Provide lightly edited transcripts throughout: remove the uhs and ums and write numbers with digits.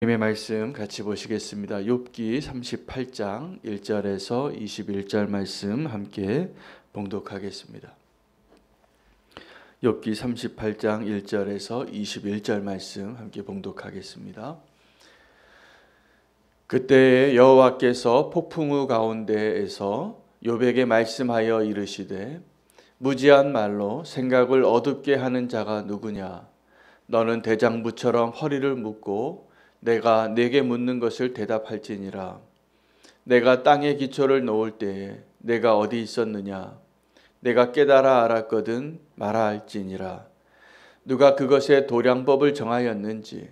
하나님의 말씀 같이 보시겠습니다. 욥기 38장 1절에서 21절 말씀 함께 봉독하겠습니다. 욥기 38장 1절에서 21절 말씀 함께 봉독하겠습니다. 그때에 여호와께서 폭풍우 가운데에서 욥에게 말씀하여 이르시되 무지한 말로 생각을 어둡게 하는 자가 누구냐? 너는 대장부처럼 허리를 묶고 내가 네게 묻는 것을 대답할지니라. 내가 땅에 기초를 놓을 때에 내가 어디 있었느냐? 내가 깨달아 알았거든 말할지니라. 누가 그것의 도량법을 정하였는지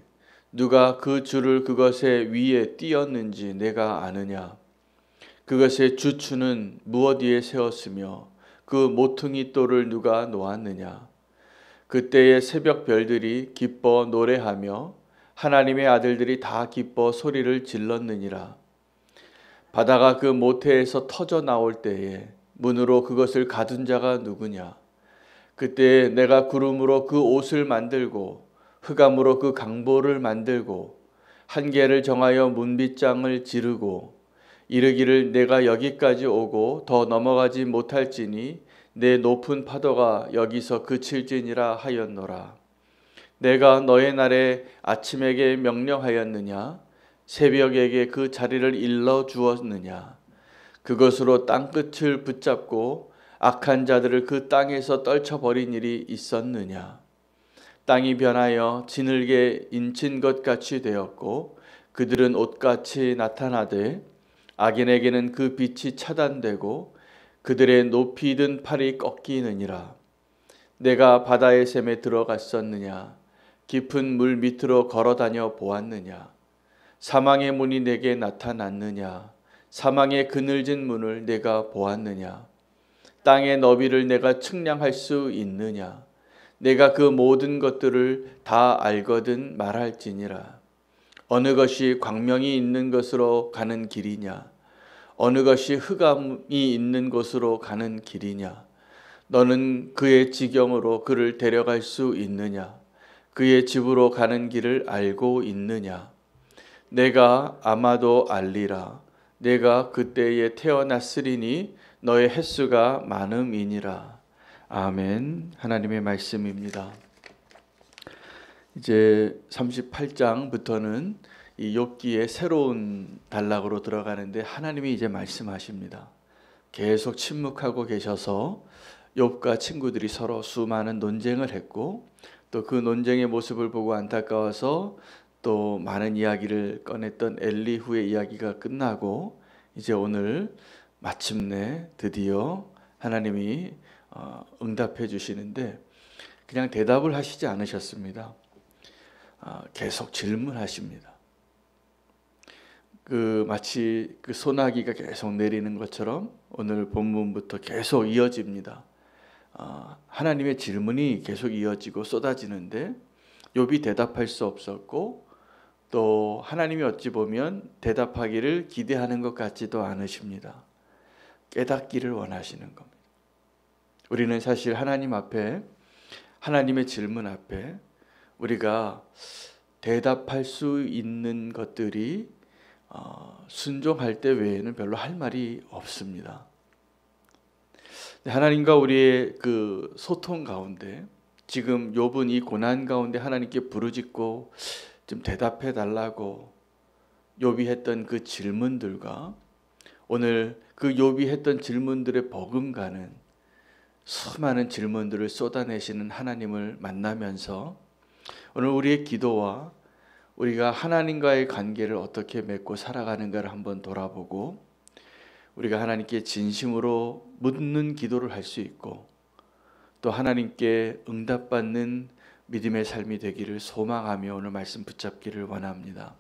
누가 그 줄을 그것의 위에 띄었는지 내가 아느냐? 그것의 주추는 무엇 위에 세웠으며 그 모퉁이 돌을 누가 놓았느냐? 그때의 새벽 별들이 기뻐 노래하며 하나님의 아들들이 다 기뻐 소리를 질렀느니라. 바다가 그 모태에서 터져 나올 때에 문으로 그것을 가둔 자가 누구냐? 그때 내가 구름으로 그 옷을 만들고 흑암으로 그 강보를 만들고 한계를 정하여 문빗장을 지르고 이르기를 내가 여기까지 오고 더 넘어가지 못할지니 내 높은 파도가 여기서 그칠지니라 하였노라. 내가 너의 날에 아침에게 명령하였느냐? 새벽에게 그 자리를 일러 주었느냐? 그것으로 땅끝을 붙잡고 악한 자들을 그 땅에서 떨쳐버린 일이 있었느냐? 땅이 변하여 지늘게 인친 것 같이 되었고 그들은 옷같이 나타나되 악인에게는 그 빛이 차단되고 그들의 높이 든 팔이 꺾이느니라. 내가 바다의 샘에 들어갔었느냐? 깊은 물 밑으로 걸어다녀 보았느냐? 사망의 문이 내게 나타났느냐? 사망의 그늘진 문을 내가 보았느냐? 땅의 너비를 내가 측량할 수 있느냐? 내가 그 모든 것들을 다 알거든 말할지니라. 어느 것이 광명이 있는 것으로 가는 길이냐? 어느 것이 흑암이 있는 곳으로 가는 길이냐? 너는 그의 지경으로 그를 데려갈 수 있느냐? 그의 집으로 가는 길을 알고 있느냐? 내가 아마도 알리라. 내가 그때에 태어났으리니 너의 횟수가 많음이니라. 아멘. 하나님의 말씀입니다. 이제 38장부터는 이 욥기의 새로운 단락으로 들어가는데 하나님이 이제 말씀하십니다. 계속 침묵하고 계셔서 욥과 친구들이 서로 수많은 논쟁을 했고 또 그 논쟁의 모습을 보고 안타까워서 또 많은 이야기를 꺼냈던 엘리후의 이야기가 끝나고 이제 오늘 마침내 드디어 하나님이 응답해 주시는데 그냥 대답을 하시지 않으셨습니다. 계속 질문하십니다. 마치 그 소나기가 계속 내리는 것처럼 오늘 본문부터 계속 이어집니다. 하나님의 질문이 계속 이어지고 쏟아지는데 욥이 대답할 수 없었고 또 하나님이 어찌 보면 대답하기를 기대하는 것 같지도 않으십니다. 깨닫기를 원하시는 겁니다. 우리는 사실 하나님 앞에 하나님의 질문 앞에 우리가 대답할 수 있는 것들이 순종할 때 외에는 별로 할 말이 없습니다. 하나님과 우리의 그 소통 가운데 지금 욥은 이 고난 가운데 하나님께 부르짖고 좀 대답해 달라고 욥이 했던 그 질문들과 오늘 그 욥이 했던 질문들의 버금가는 수많은 질문들을 쏟아내시는 하나님을 만나면서 오늘 우리의 기도와 우리가 하나님과의 관계를 어떻게 맺고 살아가는가를 한번 돌아보고 우리가 하나님께 진심으로 묻는 기도를 할 수 있고 또 하나님께 응답받는 믿음의 삶이 되기를 소망하며 오늘 말씀 붙잡기를 원합니다.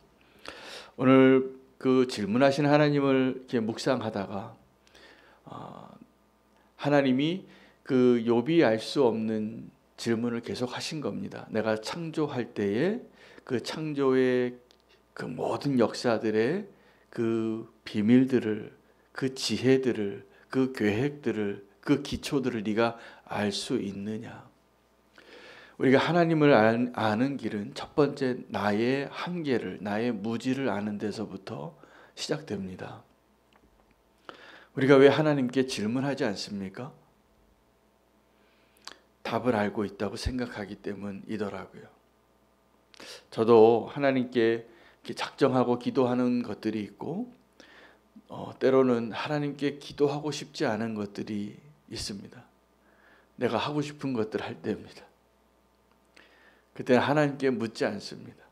오늘 그 질문하신 하나님을 이렇게 묵상하다가 하나님이 그 욥이 알 수 없는 질문을 계속 하신 겁니다. 내가 창조할 때에 그 창조의 그 모든 역사들의 그 비밀들을 그 지혜들을 그 계획들을 그 기초들을 네가 알 수 있느냐? 우리가 하나님을 아는 길은 첫 번째 나의 한계를, 나의 무지를 아는 데서부터 시작됩니다. 우리가 왜 하나님께 질문하지 않습니까? 답을 알고 있다고 생각하기 때문이더라고요. 저도 하나님께 작정하고 기도하는 것들이 있고 때로는 하나님께 기도하고 싶지 않은 것들이 있습니다. 내가 하고 싶은 것들 할 때입니다. 그때는 하나님께 묻지 않습니다.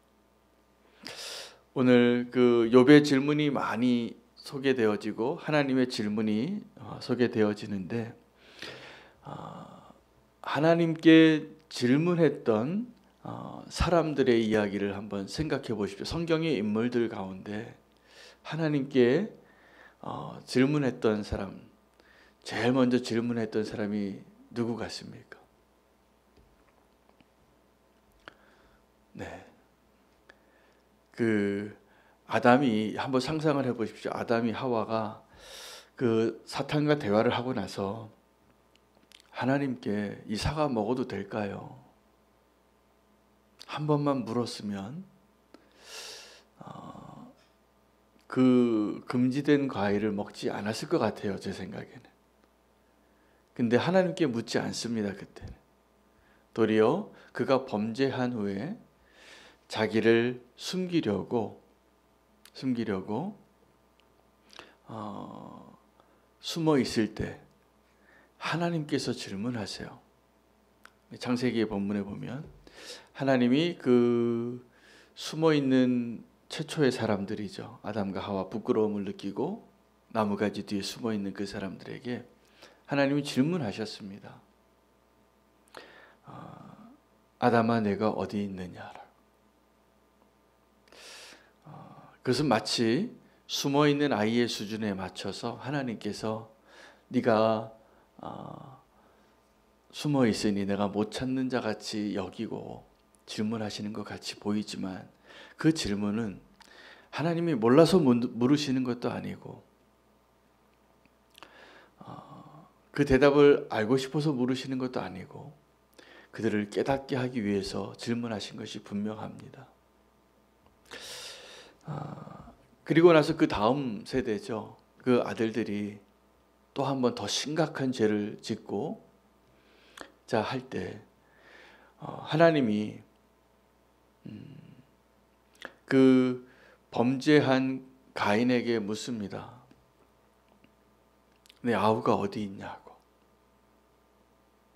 오늘 그 욥의 질문이 많이 소개되어지고 하나님의 질문이 소개되어지는데 하나님께 질문했던 사람들의 이야기를 한번 생각해 보십시오. 성경의 인물들 가운데 하나님께 질문했던 사람, 제일 먼저 질문했던 사람이 누구 같습니까? 네. 그 아담이, 한번 상상을 해 보십시오. 아담이 하와가 그 사탄과 대화를 하고 나서 하나님께 이 사과 먹어도 될까요? 한 번만 물었으면 그 금지된 과일을 먹지 않았을 것 같아요. 제 생각에는. 근데 하나님께 묻지 않습니다. 그때는. 도리어 그가 범죄한 후에 자기를 숨기려고 숨어 있을 때 하나님께서 질문하세요. 창세기 본문에 보면 하나님이 그 숨어 있는 최초의 사람들이죠. 아담과 하와 부끄러움을 느끼고 나무가지 뒤에 숨어 있는 그 사람들에게 하나님이 질문하셨습니다. 아담아, 내가 어디 있느냐? 그것은 마치 숨어 있는 아이의 수준에 맞춰서 하나님께서 네가 숨어 있으니 내가 못 찾는 자 같이 여기고 질문하시는 것 같이 보이지만 그 질문은 하나님이 몰라서 물으시는 것도 아니고 그 대답을 알고 싶어서 물으시는 것도 아니고 그들을 깨닫게 하기 위해서 질문하신 것이 분명합니다. 그리고 나서 그 다음 세대죠. 그 아들들이 또 한 번 더 심각한 죄를 짓고 자 할 때 하나님이 그 범죄한 가인에게 묻습니다. 내 아우가 어디 있냐고.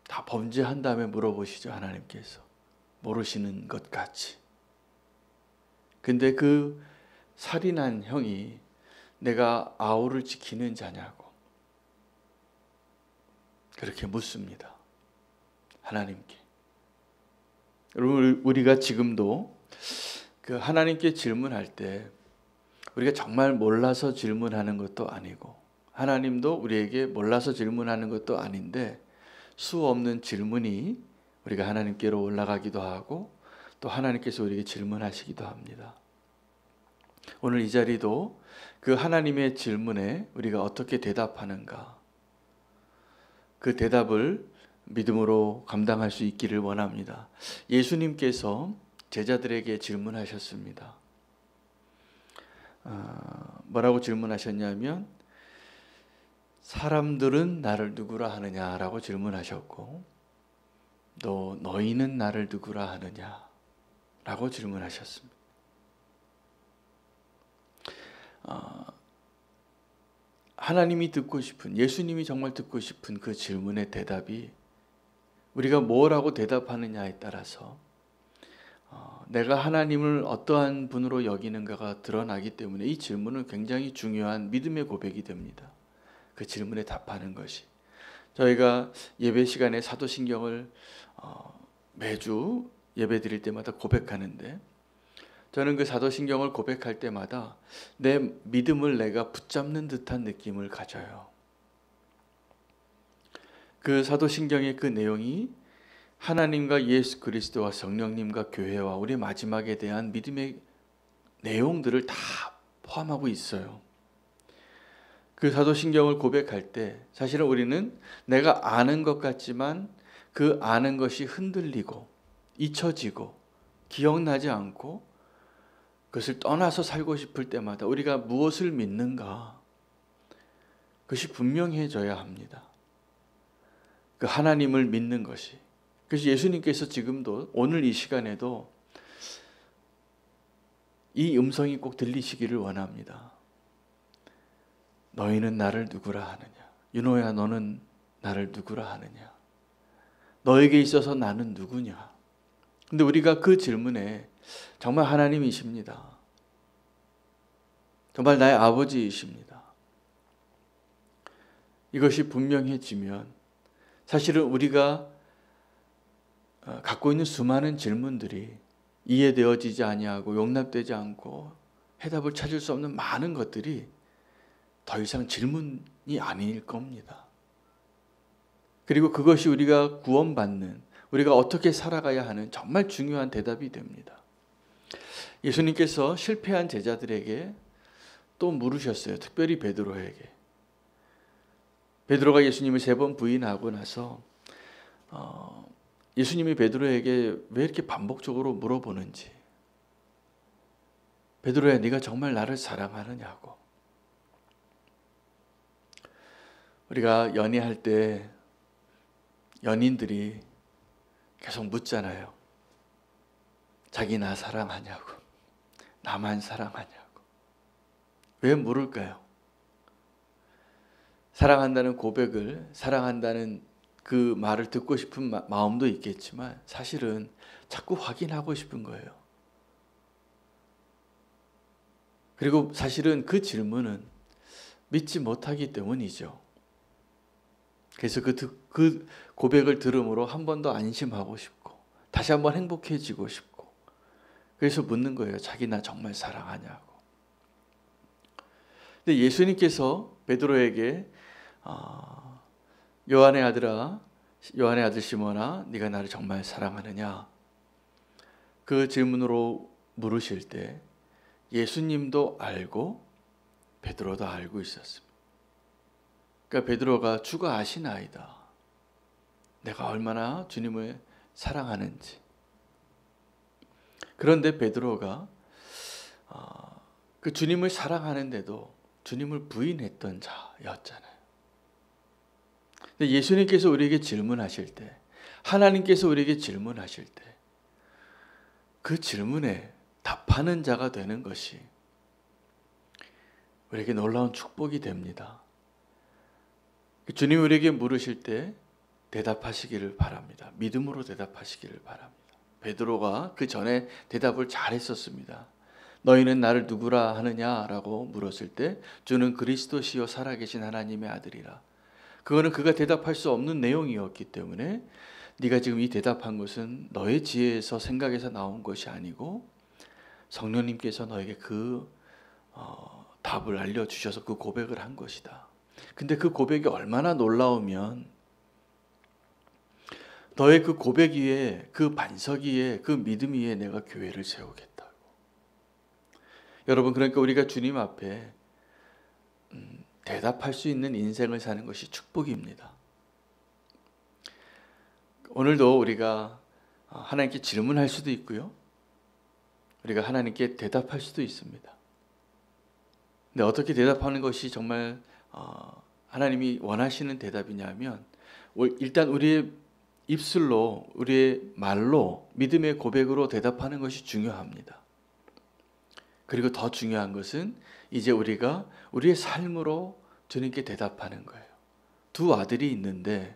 다 범죄한 다음에 물어보시죠. 하나님께서. 모르시는 것 같이. 근데 그 살인한 형이 내가 아우를 지키는 자냐고 그렇게 묻습니다. 하나님께. 여러분, 우리가 지금도 그 하나님께 질문할 때 우리가 정말 몰라서 질문하는 것도 아니고 하나님도 우리에게 몰라서 질문하는 것도 아닌데 수 없는 질문이 우리가 하나님께로 올라가기도 하고 또 하나님께서 우리에게 질문하시기도 합니다. 오늘 이 자리도 그 하나님의 질문에 우리가 어떻게 대답하는가, 그 대답을 믿음으로 감당할 수 있기를 원합니다. 예수님께서 제자들에게 질문하셨습니다. 뭐라고 질문하셨냐면 사람들은 나를 누구라 하느냐라고 질문하셨고 또 너희는 나를 누구라 하느냐라고 질문하셨습니다. 하나님이 듣고 싶은, 예수님이 정말 듣고 싶은 그 질문의 대답이 우리가 뭐라고 대답하느냐에 따라서 내가 하나님을 어떠한 분으로 여기는가가 드러나기 때문에 이 질문은 굉장히 중요한 믿음의 고백이 됩니다. 그 질문에 답하는 것이. 저희가 예배 시간에 사도신경을 매주 예배 드릴 때마다 고백하는데 저는 그 사도신경을 고백할 때마다 내 믿음을 내가 붙잡는 듯한 느낌을 가져요. 그 사도신경의 그 내용이 하나님과 예수 그리스도와 성령님과 교회와 우리 마지막에 대한 믿음의 내용들을 다 포함하고 있어요. 그 사도신경을 고백할 때 사실은 우리는 내가 아는 것 같지만 그 아는 것이 흔들리고 잊혀지고 기억나지 않고 그것을 떠나서 살고 싶을 때마다 우리가 무엇을 믿는가? 그것이 분명해져야 합니다. 그 하나님을 믿는 것이. 그래서 예수님께서 지금도 오늘 이 시간에도 이 음성이 꼭 들리시기를 원합니다. 너희는 나를 누구라 하느냐? 윤호야, 너는 나를 누구라 하느냐? 너에게 있어서 나는 누구냐? 근데 우리가 그 질문에 정말 하나님이십니다. 정말 나의 아버지이십니다. 이것이 분명해지면 사실은 우리가 갖고 있는 수많은 질문들이 이해되어지지 아니하고 용납되지 않고 해답을 찾을 수 없는 많은 것들이 더 이상 질문이 아닐 겁니다. 그리고 그것이 우리가 구원받는, 우리가 어떻게 살아가야 하는 정말 중요한 대답이 됩니다. 예수님께서 실패한 제자들에게 또 물으셨어요. 특별히 베드로에게. 베드로가 예수님을 3번 부인하고 나서 예수님이 베드로에게 왜 이렇게 반복적으로 물어보는지. 베드로야, 네가 정말 나를 사랑하느냐고. 우리가 연애할 때 연인들이 계속 묻잖아요. 자기 나 사랑하냐고. 나만 사랑하냐고. 왜 물을까요? 사랑한다는 고백을, 사랑한다는 그 말을 듣고 싶은 마음도 있겠지만 사실은 자꾸 확인하고 싶은 거예요. 그리고 사실은 그 질문은 믿지 못하기 때문이죠. 그래서 그 고백을 들음으로 한 번 더 안심하고 싶고 다시 한번 행복해지고 싶고 그래서 묻는 거예요. 자기 나 정말 사랑하냐고. 근데 예수님께서 베드로에게 요한의 아들 시몬아, 네가 나를 정말 사랑하느냐? 그 질문으로 물으실 때 예수님도 알고 베드로도 알고 있었습니다. 그러니까 베드로가 주가 아시나이다. 내가 얼마나 주님을 사랑하는지. 그런데 베드로가 그 주님을 사랑하는데도 주님을 부인했던 자였잖아요. 근데 예수님께서 우리에게 질문하실 때, 하나님께서 우리에게 질문하실 때, 그 질문에 답하는 자가 되는 것이 우리에게 놀라운 축복이 됩니다. 주님이 우리에게 물으실 때 대답하시기를 바랍니다. 믿음으로 대답하시기를 바랍니다. 베드로가 그 전에 대답을 잘했었습니다. 너희는 나를 누구라 하느냐라고 물었을 때 주는 그리스도시요 살아계신 하나님의 아들이라. 그거는 그가 대답할 수 없는 내용이었기 때문에 네가 지금 이 대답한 것은 너의 지혜에서 생각에서 나온 것이 아니고 성령님께서 너에게 그 답을 알려주셔서 그 고백을 한 것이다. 근데 그 고백이 얼마나 놀라우면 너의 그 고백 위에, 그 반석 위에, 그 믿음 위에 내가 교회를 세우겠다고. 여러분, 그러니까 우리가 주님 앞에 대답할 수 있는 인생을 사는 것이 축복입니다. 오늘도 우리가 하나님께 질문할 수도 있고요. 우리가 하나님께 대답할 수도 있습니다. 근데 어떻게 대답하는 것이 정말 하나님이 원하시는 대답이냐면 일단 우리의 입술로, 우리의 말로, 믿음의 고백으로 대답하는 것이 중요합니다. 그리고 더 중요한 것은 이제 우리가 우리의 삶으로 주님께 대답하는 거예요. 2 아들이 있는데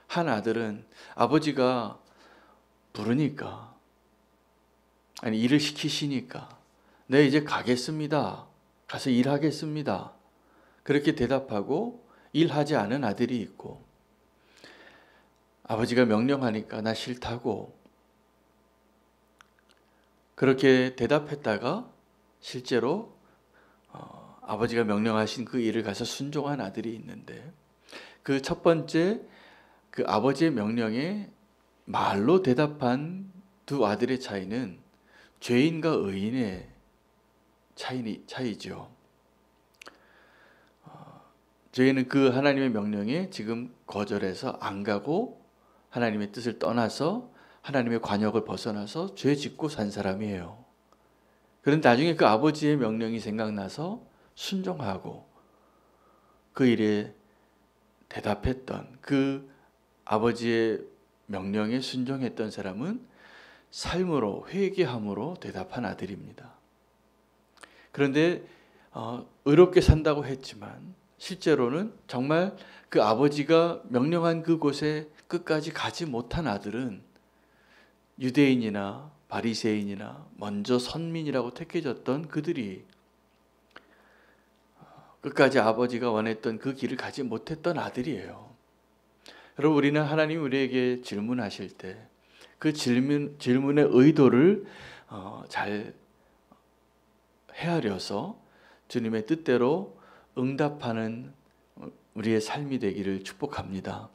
한 아들은 아버지가 부르니까, 아니 일을 시키시니까 네 이제 가겠습니다. 가서 일하겠습니다. 그렇게 대답하고 일하지 않은 아들이 있고, 아버지가 명령하니까 나 싫다고 그렇게 대답했다가 실제로 아버지가 명령하신 그 일을 가서 순종한 아들이 있는데, 그 첫 번째 그 아버지의 명령에 말로 대답한 2 아들의 차이는 죄인과 의인의 차이죠. 죄인은 그 하나님의 명령에 지금 거절해서 안 가고 하나님의 뜻을 떠나서 하나님의 관역을 벗어나서 죄 짓고 산 사람이에요. 그런데 나중에 그 아버지의 명령이 생각나서 순종하고 그 일에 대답했던, 그 아버지의 명령에 순종했던 사람은 삶으로, 회개함으로 대답한 아들입니다. 그런데 의롭게 산다고 했지만 실제로는 정말 그 아버지가 명령한 그곳에 끝까지 가지 못한 아들은 유대인이나 바리새인이나 먼저 선민이라고 택해졌던 그들이 끝까지 아버지가 원했던 그 길을 가지 못했던 아들이에요. 여러분, 우리는 하나님 우리에게 질문하실 때 그 질문의 의도를 잘 헤아려서 주님의 뜻대로 응답하는 우리의 삶이 되기를 축복합니다.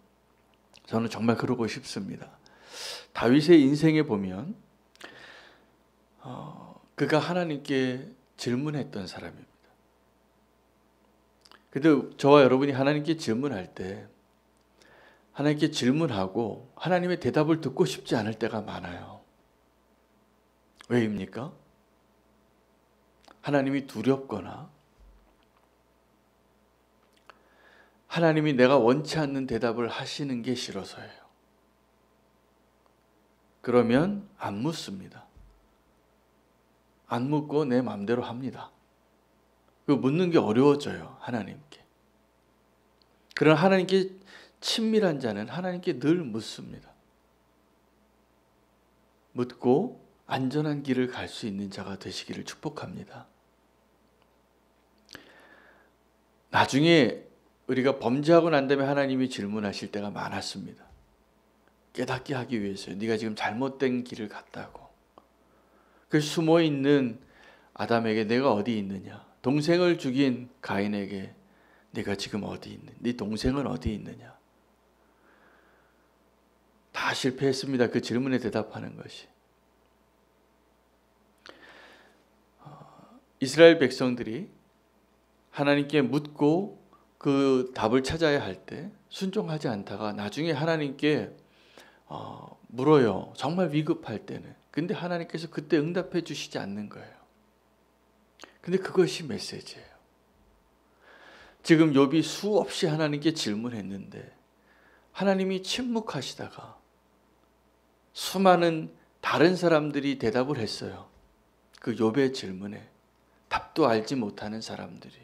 저는 정말 그러고 싶습니다. 다윗의 인생에 보면 그가 하나님께 질문했던 사람입니다. 근데 저와 여러분이 하나님께 질문할 때 하나님께 질문하고 하나님의 대답을 듣고 싶지 않을 때가 많아요. 왜입니까? 하나님이 두렵거나 하나님이 내가 원치 않는 대답을 하시는 게 싫어서예요. 그러면 안 묻습니다. 안 묻고 내 마음대로 합니다. 그 묻는 게 어려워져요, 하나님께. 그러나 하나님께 친밀한 자는 하나님께 늘 묻습니다. 묻고 안전한 길을 갈 수 있는 자가 되시기를 축복합니다. 나중에 우리가 범죄하고 난 다음에 하나님이 질문하실 때가 많았습니다. 깨닫게 하기 위해서요. 네가 지금 잘못된 길을 갔다고. 그 숨어있는 아담에게 내가 어디 있느냐. 동생을 죽인 가인에게 네가 지금 어디 있느냐. 네 동생은 어디 있느냐. 다 실패했습니다. 그 질문에 대답하는 것이. 이스라엘 백성들이 하나님께 묻고 그 답을 찾아야 할 때 순종하지 않다가 나중에 하나님께 물어요. 정말 위급할 때는. 근데 하나님께서 그때 응답해 주시지 않는 거예요. 근데 그것이 메시지예요. 지금 욥이 수없이 하나님께 질문했는데 하나님이 침묵하시다가 수많은 다른 사람들이 대답을 했어요. 그 욥의 질문에 답도 알지 못하는 사람들이.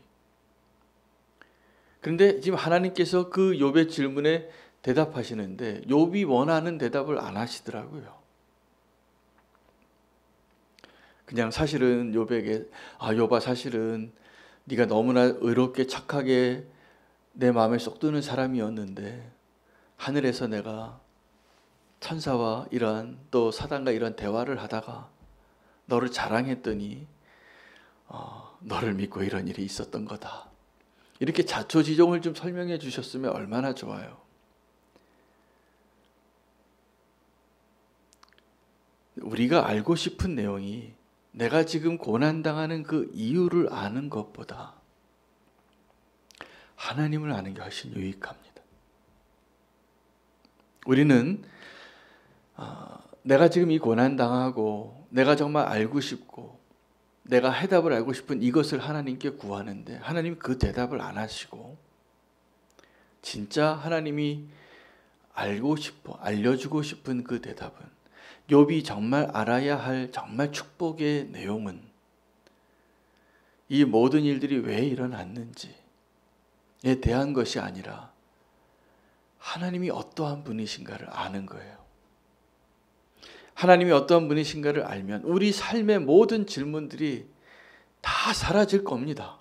그런데 지금 하나님께서 그 욥의 질문에 대답하시는데 욥이 원하는 대답을 안 하시더라고요. 그냥 사실은 욥에게 욥아, 사실은 네가 너무나 의롭게 착하게 내 마음에 쏙 드는 사람이었는데 하늘에서 내가 천사와 이러한 또 사단과 이런 대화를 하다가 너를 자랑했더니 너를 믿고 이런 일이 있었던 거다. 이렇게 자초지종을 좀 설명해 주셨으면 얼마나 좋아요. 우리가 알고 싶은 내용이 내가 지금 고난당하는 그 이유를 아는 것보다 하나님을 아는 게 훨씬 유익합니다. 우리는 내가 지금 이 고난당하고 내가 정말 알고 싶고 내가 해답을 알고 싶은 이것을 하나님께 구하는데 하나님이 그 대답을 안 하시고 진짜 하나님이 알고 싶어 알려주고 싶은 그 대답은 욥이 정말 알아야 할 정말 축복의 내용은 이 모든 일들이 왜 일어났는지에 대한 것이 아니라 하나님이 어떠한 분이신가를 아는 거예요. 하나님이 어떠한 분이신가를 알면 우리 삶의 모든 질문들이 다 사라질 겁니다.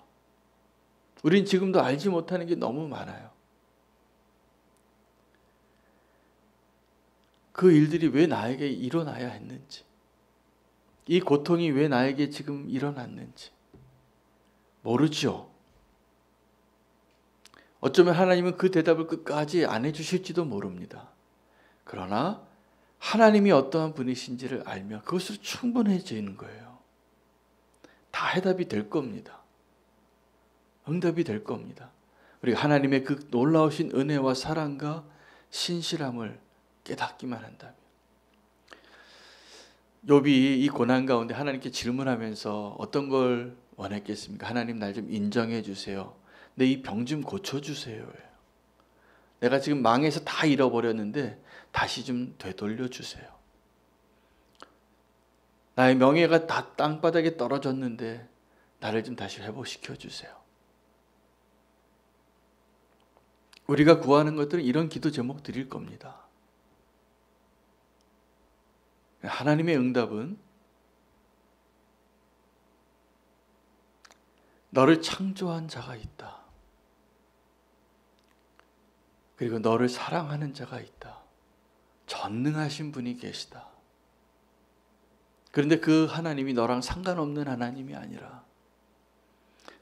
우린 지금도 알지 못하는 게 너무 많아요. 그 일들이 왜 나에게 일어나야 했는지, 이 고통이 왜 나에게 지금 일어났는지 모르죠. 어쩌면 하나님은 그 대답을 끝까지 안 해주실지도 모릅니다. 그러나 하나님이 어떠한 분이신지를 알면 그것으로 충분해지는 거예요. 다 해답이 될 겁니다. 응답이 될 겁니다. 우리가 하나님의 그 놀라우신 은혜와 사랑과 신실함을 깨닫기만 한다면. 욥이 이 고난 가운데 하나님께 질문하면서 어떤 걸 원했겠습니까? 하나님 날 좀 인정해 주세요. 내 이 병 좀 고쳐 주세요. 내가 지금 망해서 다 잃어버렸는데 다시 좀 되돌려 주세요. 나의 명예가 다 땅바닥에 떨어졌는데 나를 좀 다시 회복시켜 주세요. 우리가 구하는 것들은 이런 기도 제목들일 겁니다. 하나님의 응답은 너를 창조한 자가 있다. 그리고 너를 사랑하는 자가 있다. 전능하신 분이 계시다. 그런데 그 하나님이 너랑 상관없는 하나님이 아니라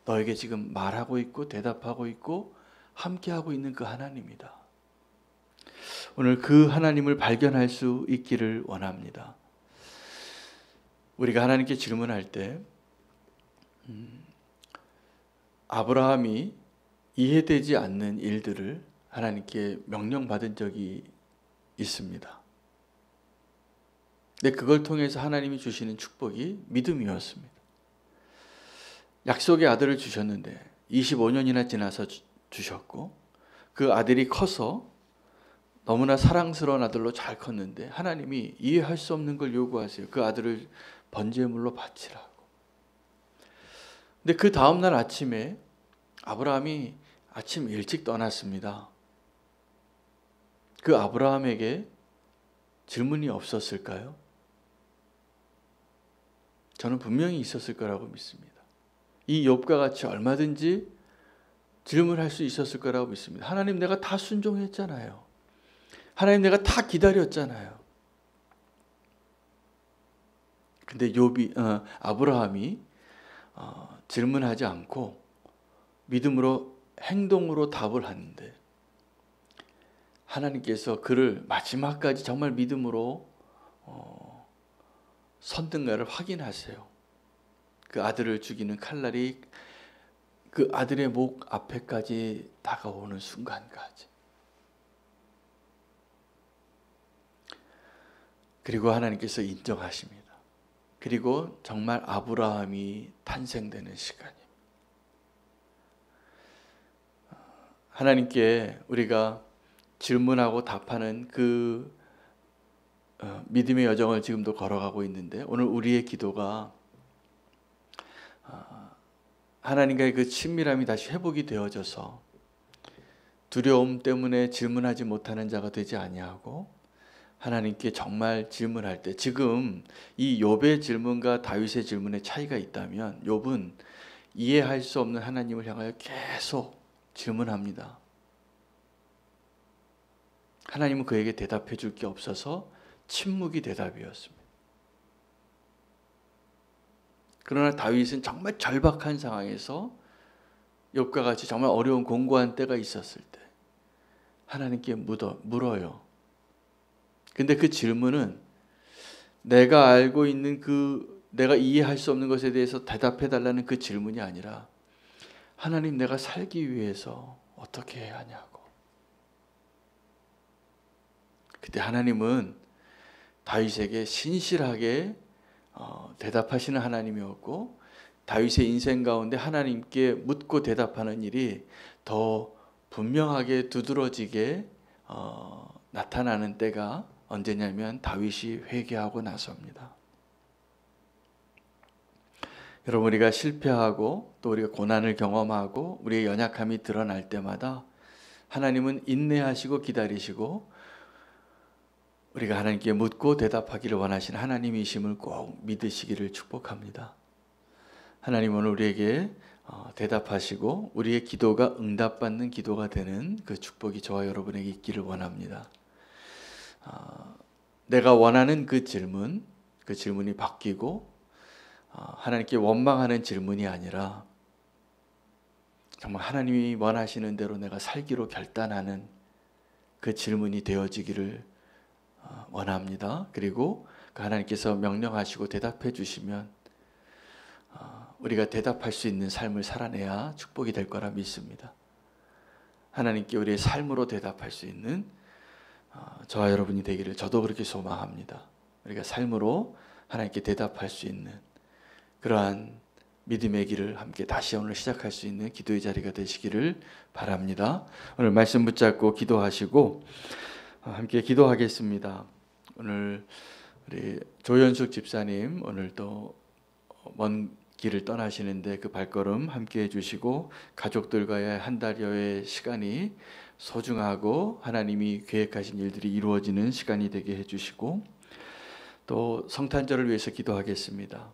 너에게 지금 말하고 있고 대답하고 있고 함께하고 있는 그 하나님이다. 오늘 그 하나님을 발견할 수 있기를 원합니다. 우리가 하나님께 질문할 때 아브라함이 이해되지 않는 일들을 하나님께 명령받은 적이 있습니다. 근데 그걸 통해서 하나님이 주시는 축복이 믿음이었습니다. 약속의 아들을 주셨는데 25년이나 지나서 주셨고 그 아들이 커서 너무나 사랑스러운 아들로 잘 컸는데 하나님이 이해할 수 없는 걸 요구하세요. 그 아들을 번제물로 바치라고. 근데 그 다음날 아침에 아브라함이 아침 일찍 떠났습니다. 그 아브라함에게 질문이 없었을까요? 저는 분명히 있었을 거라고 믿습니다. 이 욥과 같이 얼마든지 질문할 수 있었을 거라고 믿습니다. 하나님, 내가 다 순종했잖아요. 하나님, 내가 다 기다렸잖아요. 근데 아브라함이 질문하지 않고 믿음으로 행동으로 답을 하는데 하나님께서 그를 마지막까지 정말 믿음으로 선든가를 확인하세요. 그 아들을 죽이는 칼날이 그 아들의 목 앞에까지 다가오는 순간까지. 그리고 하나님께서 인정하십니다. 그리고 정말 아브라함이 탄생되는 시간입니다. 하나님께 우리가 질문하고 답하는 그 믿음의 여정을 지금도 걸어가고 있는데 오늘 우리의 기도가 하나님과의 그 친밀함이 다시 회복이 되어져서 두려움 때문에 질문하지 못하는 자가 되지 아니하고 하나님께 정말 질문할 때 지금 이 욥의 질문과 다윗의 질문의 차이가 있다면 욥은 이해할 수 없는 하나님을 향하여 계속 질문합니다. 하나님은 그에게 대답해 줄 게 없어서 침묵이 대답이었습니다. 그러나 다윗은 정말 절박한 상황에서 욥과 같이 정말 어려운 공고한 때가 있었을 때 하나님께 물어요. 근데 그 질문은 내가 알고 있는 내가 이해할 수 없는 것에 대해서 대답해 달라는 그 질문이 아니라 하나님, 내가 살기 위해서 어떻게 해야 하냐고. 그때 하나님은 다윗에게 신실하게 대답하시는 하나님이었고 다윗의 인생 가운데 하나님께 묻고 대답하는 일이 더 분명하게 두드러지게 나타나는 때가 언제냐면 다윗이 회개하고 나서입니다. 여러분, 우리가 실패하고 또 우리가 고난을 경험하고 우리의 연약함이 드러날 때마다 하나님은 인내하시고 기다리시고 우리가 하나님께 묻고 대답하기를 원하시는 하나님이심을 꼭 믿으시기를 축복합니다. 하나님 오늘 우리에게 대답하시고 우리의 기도가 응답받는 기도가 되는 그 축복이 저와 여러분에게 있기를 원합니다. 내가 원하는 그 질문이 바뀌고 하나님께 원망하는 질문이 아니라 정말 하나님이 원하시는 대로 내가 살기로 결단하는 그 질문이 되어지기를 원합니다. 그리고 그 하나님께서 명령하시고 대답해 주시면 우리가 대답할 수 있는 삶을 살아내야 축복이 될 거라 믿습니다. 하나님께 우리의 삶으로 대답할 수 있는 저와 여러분이 되기를 저도 그렇게 소망합니다. 우리가 삶으로 하나님께 대답할 수 있는 그러한 믿음의 길을 함께 다시 오늘 시작할 수 있는 기도의 자리가 되시기를 바랍니다. 오늘 말씀 붙잡고 기도하시고 함께 기도하겠습니다. 오늘 우리 조연숙 집사님 오늘 또 먼 길을 떠나시는데 그 발걸음 함께 해주시고 가족들과의 한 달여의 시간이 소중하고 하나님이 계획하신 일들이 이루어지는 시간이 되게 해주시고 또 성탄절을 위해서 기도하겠습니다.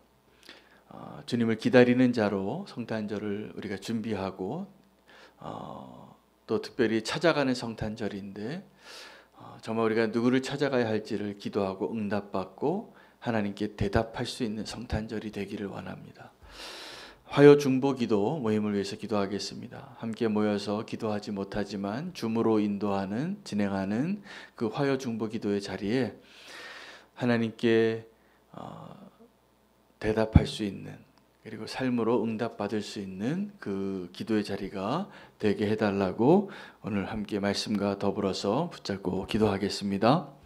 주님을 기다리는 자로 성탄절을 우리가 준비하고 또 특별히 찾아가는 성탄절인데 정말 우리가 누구를 찾아가야 할지를 기도하고 응답받고 하나님께 대답할 수 있는 성탄절이 되기를 원합니다. 화요 중보 기도 모임을 위해서 기도하겠습니다. 함께 모여서 기도하지 못하지만 줌으로 인도하는 진행하는 그 화요 중보 기도의 자리에 하나님께 대답할 수 있는 그리고 삶으로 응답받을 수 있는 그 기도의 자리가 되게 해달라고 오늘 함께 말씀과 더불어서 붙잡고 기도하겠습니다.